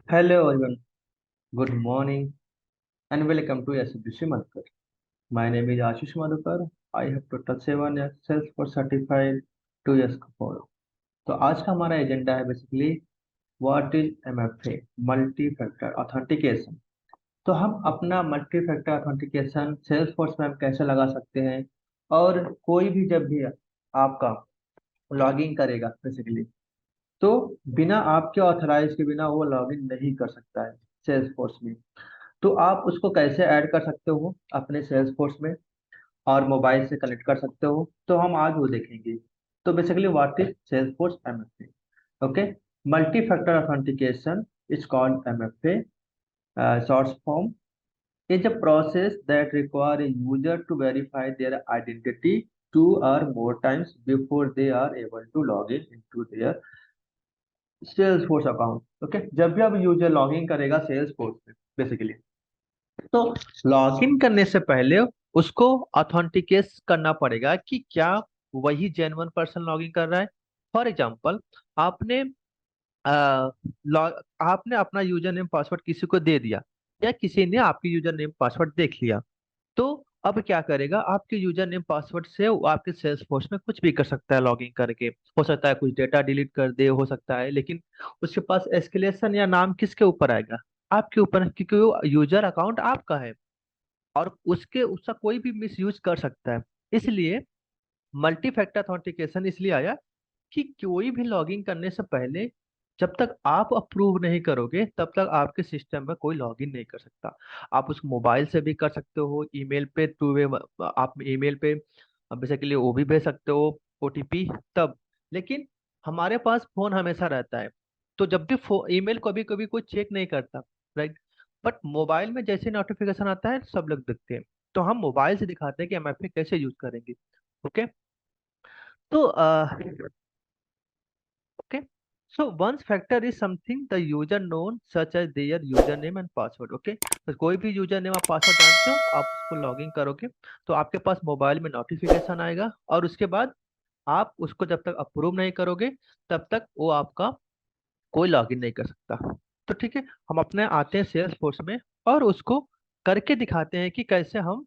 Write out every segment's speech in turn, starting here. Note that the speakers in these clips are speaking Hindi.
Hello everyone, good morning and welcome to SBC Madhukar. My name is Ashish Madhukar. I have total 7 years Salesforce certified 2 years का follow. तो आज का हमारा एजेंडा है basically what is MFA multi factor authentication. तो हम अपना मल्टी फैक्टर ऑथेंटिकेशन सेल्सफोर्स में हम कैसे लगा सकते हैं और कोई भी जब भी आपका लॉगिन करेगा बेसिकली तो बिना आपके ऑथराइज के बिना वो लॉगिन नहीं कर सकता है सेल्सफोर्स में। तो आप उसको कैसे ऐड कर सकते हो अपने सेल्स फोर्स में और मोबाइल से कनेक्ट कर सकते हो तो हम आज वो देखेंगे। तो basically what is Salesforce MFA? Okay, multi factor authentication is called MFA, short form is a process that require a user to verify their identity two or more times before they are able to log in into their Salesforce account. Okay, जब भी अब यूजर लॉगिन करेगा Salesforce में बेसिकली तो लॉगिन करने से पहले उसको ऑथेंटिकेट करना पड़ेगा कि क्या वही जेन्युइन पर्सन लॉगिन कर रहा है। फॉर एग्जांपल, आपने आ, आपने अपना यूजर नेम पासवर्ड किसी को दे दिया या किसी ने आपकी यूजर नेम पासवर्ड देख लिया। तो अब क्या करेगा, आपके यूजर नेम पासवर्ड से वो आपके सेल्स फोर्स में कुछ भी कर सकता है लॉगिन करके। हो सकता है कुछ डेटा डिलीट कर दे, हो सकता है, लेकिन उसके पास एस्केलेशन या नाम किसके ऊपर आएगा? आपके ऊपर, क्योंकि वो यूजर अकाउंट आपका है और उसका कोई भी मिस यूज कर सकता है। इसलिए मल्टी फैक्टर ऑथेंटिकेशन इसलिए आया कि कोई भी लॉगिन करने से पहले जब तक आप अप्रूव नहीं करोगे तब तक आपके सिस्टम में कोई लॉगिन नहीं कर सकता। आप उसको मोबाइल से भी कर सकते हो, ईमेल पे टू वे, आप ईमेल पे बेसिकली वो भी भेज सकते हो OTP तब। लेकिन हमारे पास फोन हमेशा रहता है, तो जब भी ईमेल कभी कभी कोई चेक नहीं करता, राइट? बट मोबाइल में जैसे नोटिफिकेशन आता है सब लोग देखते हैं। तो हम मोबाइल से दिखाते हैं कि MFA कैसे यूज करेंगे। ओके, तो okay, so once factor is something the user known such as their username and password. Okay, तो कोई भी यूजर नेम आप पासवर्ड जानते हो, आप उसको लॉगिन करोगे तो आपके पास मोबाइल में नोटिफिकेशन आएगा और उसके बाद आप उसको जब तक अप्रूव नहीं करोगे तब तक वो आपका कोई लॉगिन नहीं कर सकता। तो ठीक है, हम अपने आते हैं सेल्स फोर्स में और उसको करके दिखाते हैं कि कैसे हम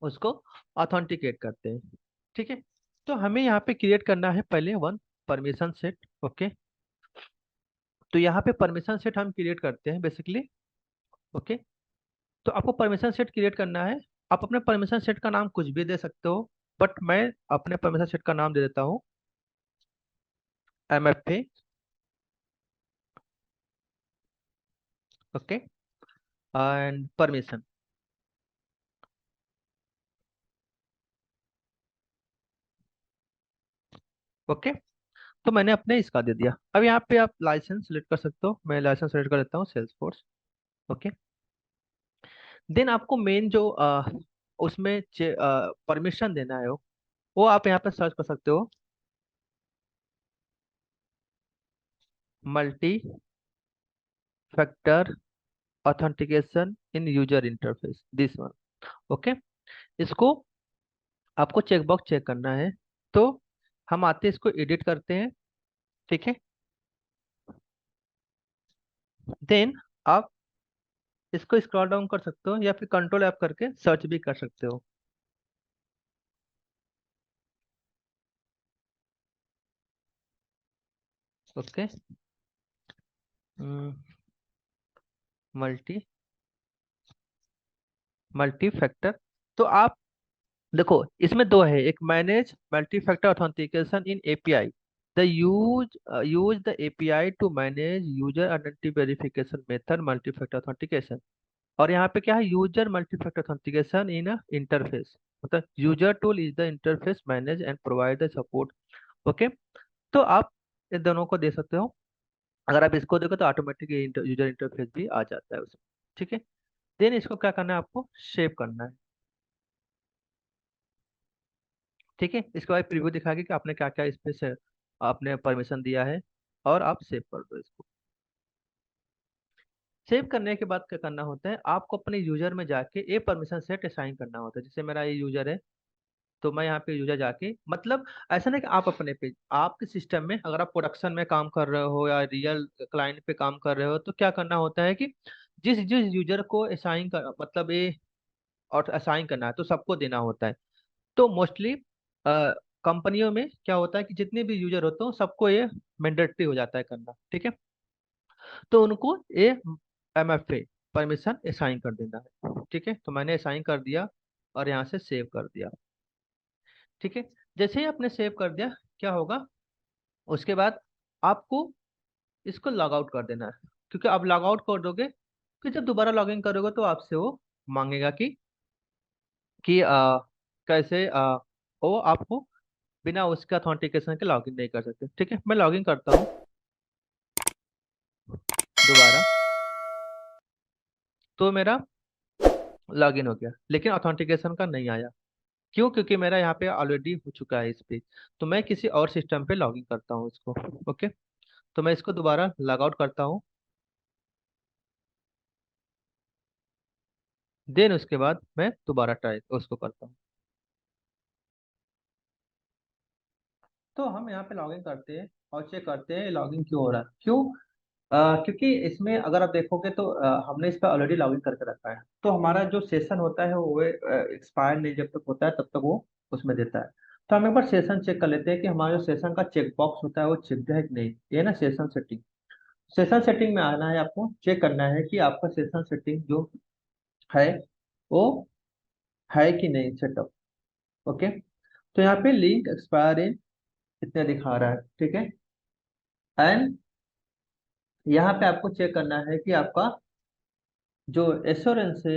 उसको ऑथेंटिकेट करते हैं। ठीक है, तो हमें यहाँ पे क्रिएट करना है पहले वन परमिशन सेट। ओके, तो यहाँ पे परमिशन सेट हम क्रिएट करते हैं बेसिकली। ओके, तो आपको परमिशन सेट क्रिएट करना है। आप अपने परमिशन सेट का नाम कुछ भी दे सकते हो, बट मैं अपने परमिशन सेट का नाम दे देता हूँ MFA। Okay, and permission. Okay, तो मैंने अपने इसका दे दिया। अब यहाँ पे आप लाइसेंस सेलेक्ट कर सकते हो, मैं लाइसेंस सेलेक्ट कर लेता हूँ सेल्सफोर्स। ओके, देन आपको मेन जो उसमें परमिशन देना है वो आप यहाँ पे सर्च कर सकते हो, multi factor authentication in user interface, this one. Okay, इसको आपको चेकबॉक्स चेक करना है। तो हम आते हैं, इसको एडिट करते हैं। ठीक है, देन आप इसको स्क्रॉल डाउन कर सकते हो या फिर कंट्रोल ऐप करके सर्च भी कर सकते हो। Okay, multi multi factor. तो आप देखो, इसमें दो है, एक manage multi factor authentication in API, the use the API to manage user identity verification method multi factor authentication. और यहाँ पे क्या है, user multi factor authentication in interface, मतलब user tool is the interface manage and provide the support. Okay, तो आप इन दोनों को दे सकते हो। अगर आप इसको देखो तो ऑटोमेटिक यूजर इंटरफेस भी आ जाता है उसमें। ठीक है, देन इसको क्या करना है, आपको सेव करना है। ठीक है, इसके बाद प्रीव्यू दिखाएगी कि आपने क्या क्या इसमें से आपने परमिशन दिया है और आप सेव कर दो इसको। सेव करने के बाद क्या करना होता है, आपको अपने यूजर में जाके ए परमिशन सेट असाइन करना होता है। जैसे मेरा ये यूजर है तो मैं यहाँ पे यूजर जाके, मतलब ऐसा नहीं कि आप अपने पे, आपके सिस्टम में अगर आप प्रोडक्शन में काम कर रहे हो या रियल क्लाइंट पे काम कर रहे हो, तो क्या करना होता है कि जिस जिस यूजर को असाइन कर, मतलब ये और असाइन करना है तो सबको देना होता है। तो मोस्टली कंपनियों में क्या होता है कि जितने भी यूजर होते हैं सबको ये मैंडेटरी हो जाता है करना, ठीक है। तो उनको ये MFA परमिशन असाइन कर देना है, ठीक है। तो मैंने असाइन कर दिया और यहाँ से सेव कर दिया, ठीक है। जैसे ही आपने सेव कर दिया, क्या होगा उसके बाद, आपको इसको लॉग आउट कर देना है, क्योंकि आप लॉग आउट कर दोगे फिर जब दोबारा लॉग इन करोगे तो आपसे वो मांगेगा कि कैसे वो आपको बिना उसके ऑथेंटिकेशन के लॉग इन नहीं कर सकते, ठीक है। मैं लॉग इन करता हूँ दोबारा, तो मेरा लॉग इन हो गया, लेकिन ऑथेंटिकेशन का नहीं आया। क्यों? क्योंकि मेरा यहाँ पे ऑलरेडी हो चुका है इस पे। तो मैं किसी और सिस्टम पे लॉग इन करता हूँ इसको। ओके, तो मैं इसको दोबारा लॉग आउट करता हूँ, देन उसके बाद मैं दोबारा ट्राई उसको करता हूँ। तो हम यहाँ पे लॉगिन करते हैं और चेक करते हैं लॉगिन क्यों हो रहा है। क्यों? क्योंकि इसमें अगर आप देखोगे तो हमने इस पर ऑलरेडी लॉगिन करके रखा है, तो हमारा जो सेशन होता है वो एक्सपायर नहीं जब तक होता है तब तक वो उसमें देता है। तो हम एक बार सेशन चेक कर लेते हैं कि हमारा जो सेशन का चेक बॉक्स होता है वो चेक है कि नहीं। ये ना सेशन सेटिंग, सेशन सेटिंग में आना है, आपको चेक करना है कि आपका सेशन सेटिंग जो है वो है कि नहीं सेटअप। ओके, तो यहाँ पे लिंक एक्सपायर इन कितने दिखा रहा है, ठीक है। एंड यहाँ पे आपको चेक करना है कि आपका जो एश्योरेंस है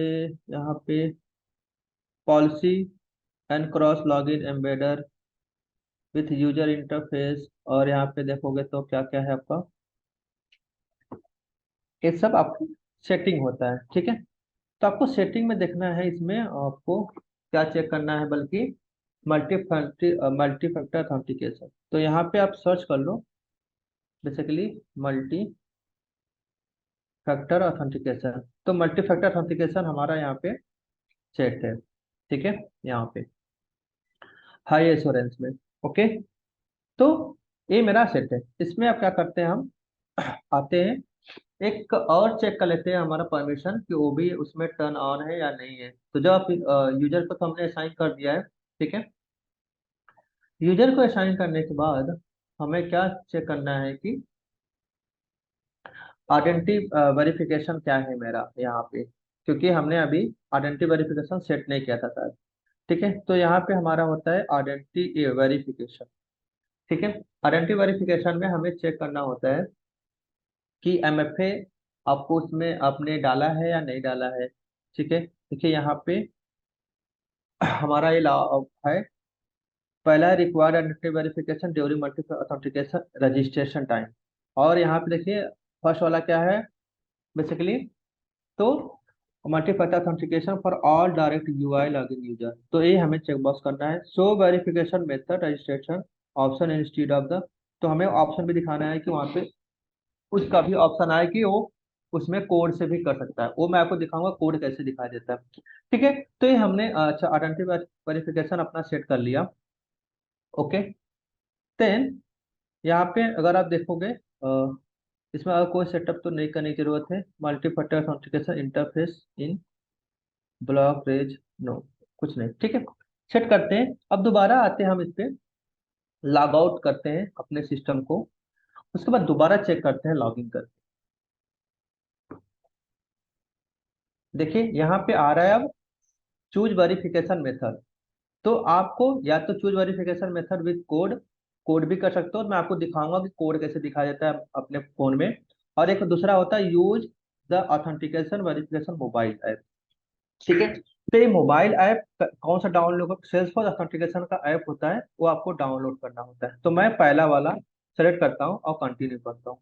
यहाँ पे, policy and cross login embedder with user interface, और यहाँ पे देखोगे तो क्या क्या है आपका, ये सब आपको सेटिंग होता है, ठीक है। तो आपको सेटिंग में देखना है, इसमें आपको क्या चेक करना है, बल्कि मल्टी फैक्टर ऑथेंटिकेशन। तो यहाँ पे आप सर्च कर लो बेसिकली मल्टी फैक्टर ऑथेंटिकेशन। तो मल्टी फैक्टर ऑथेंटिकेशन हमारा यहाँ पे सेट है, ठीक है, यहाँ पे हाई एश्योरेंस में। ओके, तो ये मेरा सेट है। इसमें अब क्या करते हैं, हम आते हैं एक और चेक कर लेते हैं हमारा परमिशन कि वो भी उसमें टर्न ऑन है या नहीं है। तो जब आप यूजर को तो हमने असाइन कर दिया है, ठीक है। यूजर को असाइन करने के बाद हमें क्या चेक करना है कि आइडेंटिटी वेरिफिकेशन क्या है मेरा यहाँ पे, क्योंकि हमने अभी आइडेंटिटी वेरिफिकेशन सेट नहीं किया था शायद, ठीक है। तो यहाँ पे हमारा होता है आइडेंटिटी वेरिफिकेशन, ठीक है। आइडेंटिटी वेरिफिकेशन में हमें चेक करना होता है कि MFA आपको उसमें आपने डाला है या नहीं डाला है, ठीक है। देखिए यहाँ पे हमारा ये है, पहला required identity verification during multiple authentication registration time. और यहाँ पे देखिए फर्स्ट वाला क्या है बेसिकली, तो multi factor authentication for all direct UI login user. तो ये हमें चेक बॉक्स करना है, show verification method registration option instead of the. तो हमें ऑप्शन भी दिखाना है कि वहाँ पे उसका भी ऑप्शन आए कि वो उसमें कोड से भी कर सकता है। वो मैं आपको दिखाऊंगा कोड कैसे दिखाई देता है, ठीक है। तो ये हमने अच्छा आइडेंटिटी वेरिफिकेशन अपना सेट कर लिया। ओके, देन यहाँ पे अगर आप देखोगे इसमें अगर कोई सेटअप तो नहीं करने की जरूरत है। मल्टी फैक्टर ऑथेंटिकेशन इंटरफेस इन ब्लॉक रेज, नो, कुछ नहीं, ठीक है। सेट करते हैं, अब दोबारा आते हैं हम इस पे, लॉग आउट करते हैं अपने सिस्टम को, उसके बाद दोबारा चेक करते हैं लॉगिन करके। देखिए यहाँ पे आ रहा है अब चूज वेरिफिकेशन मेथड। तो आपको या तो choose verification method with code, code भी कर सकते हो, और मैं आपको दिखाऊंगा कि कोड कैसे दिखाया जाता है अपने फोन में। और एक दूसरा होता है use the authentication verification mobile app, ठीक है। तो ये मोबाइल ऐप कौन सा डाउनलोड, सेल्सफोर्स ऑथेंटिकेशन का ऐप होता है, वो आपको डाउनलोड करना होता है। तो मैं पहला वाला सेलेक्ट करता हूँ और कंटिन्यू करता हूँ।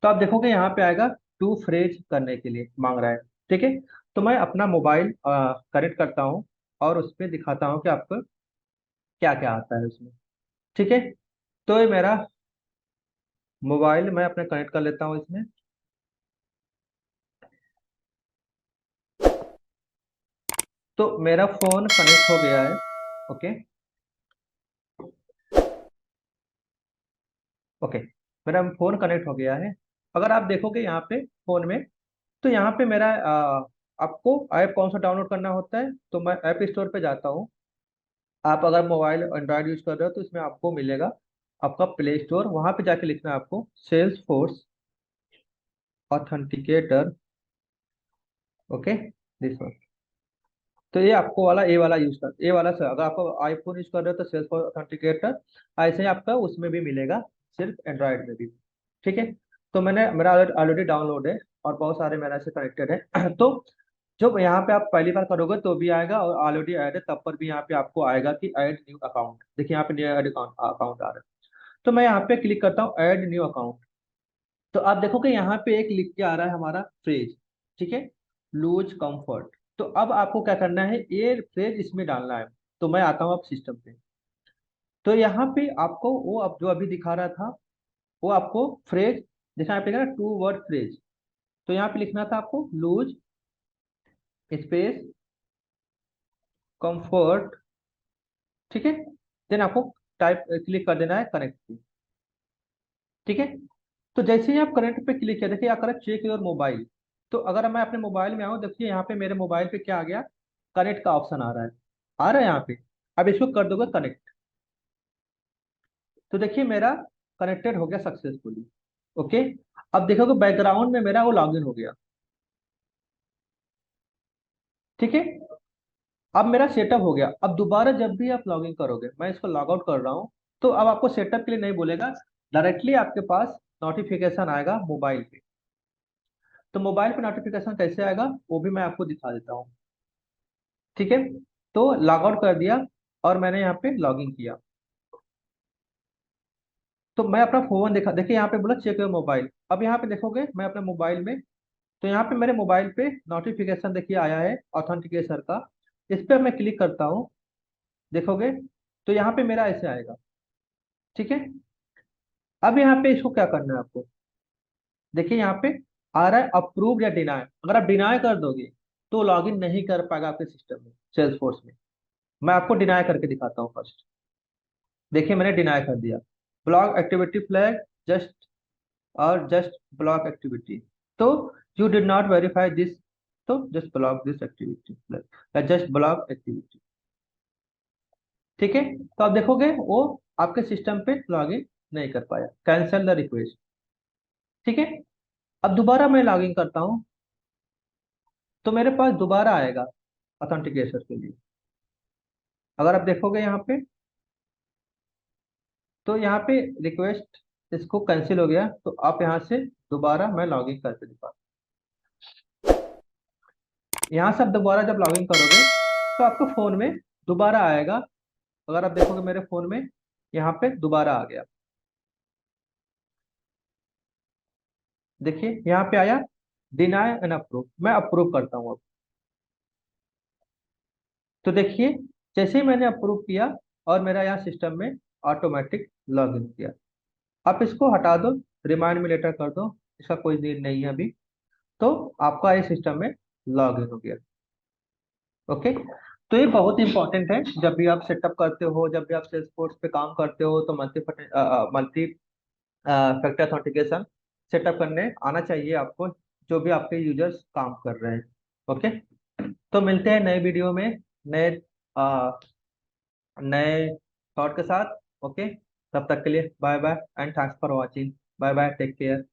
तो आप देखोगे यहाँ पे आएगा टू फ्रेज करने के लिए मांग रहा है, ठीक है। तो मैं अपना मोबाइल कनेक्ट करता हूँ और उस पर दिखाता हूँ कि आपको क्या क्या आता है उसमें, ठीक है। तो ये मेरा मोबाइल मैं अपने कनेक्ट कर लेता हूँ इसमें। तो मेरा फोन कनेक्ट हो गया है, ओके। ओके, मेरा फोन कनेक्ट हो गया है। अगर आप देखोगे यहाँ पे फोन में, तो यहाँ पे मेरा आपको ऐप कौन सा डाउनलोड करना होता है, तो मैं ऐप स्टोर पे जाता हूँ। आप अगर मोबाइल एंड्रॉयड यूज कर रहे हो तो इसमें आपको मिलेगा आपका प्ले स्टोर, वहां पे जाके लिखना है आपको Salesforce authenticator. Okay, this one. तो ये आपको वाला ए वाला यूज कर, ए वाला सर, अगर आप आईफोन यूज कर रहे हो तो सेल्स फोर्स ऑथेंटिकेटर, ऐसे ही आपका उसमें भी मिलेगा, सिर्फ एंड्रॉयड में भी। ठीक है, तो मैंने मेरा ऑलरेडी डाउनलोड है और बहुत सारे मेरा से कनेक्टेड है तो जब यहाँ पे आप पहली बार करोगे तो भी आएगा, और ऑलरेडी ऐड है तब पर भी यहाँ पे आपको आएगा कि ऐड न्यू अकाउंट। देखिए यहाँ पे न्यू ऐड अकाउंट आ रहा है, तो मैं यहाँ पे क्लिक करता हूँ ऐड न्यू अकाउंट। तो आप देखोगे यहाँ पे एक लिख के आ रहा है हमारा फ्रेज, ठीक है, लूज कंफर्ट। तो अब आपको क्या करना है, ये फ्रेज इसमें डालना है। तो मैं आता हूँ अब सिस्टम पे, तो यहाँ पे आपको वो अब जो अभी दिखा रहा था वो आपको फ्रेज दिखाना पड़ेगा ना, टू वर्ड फ्रेज। तो यहाँ पे लिखना था आपको लूज स्पेस कंफर्ट, ठीक है। देन आपको टाइप क्लिक कर देना है कनेक्ट पे, ठीक है। तो जैसे ही आप कनेक्ट पे क्लिक किया, देखिए क्या करें, चेक योर मोबाइल। तो अगर मैं अपने मोबाइल में आऊँ, देखिए यहाँ पे मेरे मोबाइल पे क्या आ गया, कनेक्ट का ऑप्शन आ रहा है, आ रहा है यहाँ पे। अब इसको कर दोगे कनेक्ट, तो देखिए मेरा कनेक्टेड हो गया सक्सेसफुली। ओके, अब देखोगे बैकग्राउंड में मेरा वो लॉगिन हो गया, ठीक है। अब मेरा सेटअप हो गया। अब दोबारा जब भी आप लॉगिन करोगे, मैं इसको लॉग आउट कर रहा हूँ, तो अब आपको सेटअप के लिए नहीं बोलेगा, डायरेक्टली आपके पास नोटिफिकेशन आएगा मोबाइल पे। तो मोबाइल पे नोटिफिकेशन कैसे आएगा वो भी मैं आपको दिखा देता हूँ, ठीक है। तो लॉग आउट कर दिया और मैंने यहाँ पे लॉगिन किया, तो मैं अपना फोन देखा, देखिए यहाँ पे बोला चेक योर मोबाइल। अब यहाँ पे देखोगे मैं अपने मोबाइल में, तो यहाँ पे मेरे मोबाइल पे नोटिफिकेशन देखिए आया है ऑथेंटिकेशन का। इस पर मैं क्लिक करता हूँ, देखोगे तो यहाँ पे मेरा ऐसे आएगा, ठीक है। अब यहाँ पे इसको क्या करना है आपको, देखिए यहाँ पे आ रहा है अप्रूव या डिनाई। अगर आप डिनाई कर दोगे तो लॉगिन नहीं कर पाएगा आपके सिस्टम में, सेल्स फोर्स में। मैं आपको डिनाई करके दिखाता हूँ फर्स्ट। देखिए मैंने डिनाई कर दिया, ब्लॉक एक्टिविटी फ्लैग, जस्ट और जस्ट ब्लॉक एक्टिविटी। तो you did not verify this, तो just block this activity flag या जस्ट ब्लॉक एक्टिविटी, ठीक है। तो आप देखोगे वो आपके सिस्टम पे लॉगिन नहीं कर पाया, कैंसिल द रिक्वेस्ट, ठीक है। अब दोबारा मैं लॉगिन करता हूँ, तो मेरे पास दोबारा आएगा ऑथेंटिकेशन के लिए। अगर आप देखोगे यहाँ पे, तो यहाँ पे रिक्वेस्ट इसको कैंसिल हो गया, तो आप यहाँ से दोबारा मैं लॉगिन करके दिखा, यहाँ से आप दोबारा जब लॉगिन करोगे तो आपको फोन में दोबारा आएगा। अगर आप देखोगे मेरे फोन में यहाँ पे दोबारा आ गया, देखिए यहाँ पे आया डिनाई एंड अप्रूव, मैं अप्रूव करता हूँ अब। तो देखिए जैसे ही मैंने अप्रूव किया और मेरा यहाँ सिस्टम में ऑटोमेटिक लॉगिन किया। आप इसको हटा दो, रिमाइंड मी लेटर कर दो, इसका कोई नीड नहीं है अभी। तो आपका ये सिस्टम में लॉगिन हो गया। ओके, तो ये बहुत इंपॉर्टेंट है, जब भी आप सेटअप करते हो, जब भी आप सेल्सफोर्स पे काम करते हो, तो मल्टी फैक्टर ऑथेंटिकेशन सेटअप करने आना चाहिए आपको, जो भी आपके यूजर्स काम कर रहे हैं। ओके, तो मिलते हैं नए वीडियो में, नए नए थॉट के साथ। ओके, तब तक के लिए bye bye and thanks for watching. Bye bye, take care.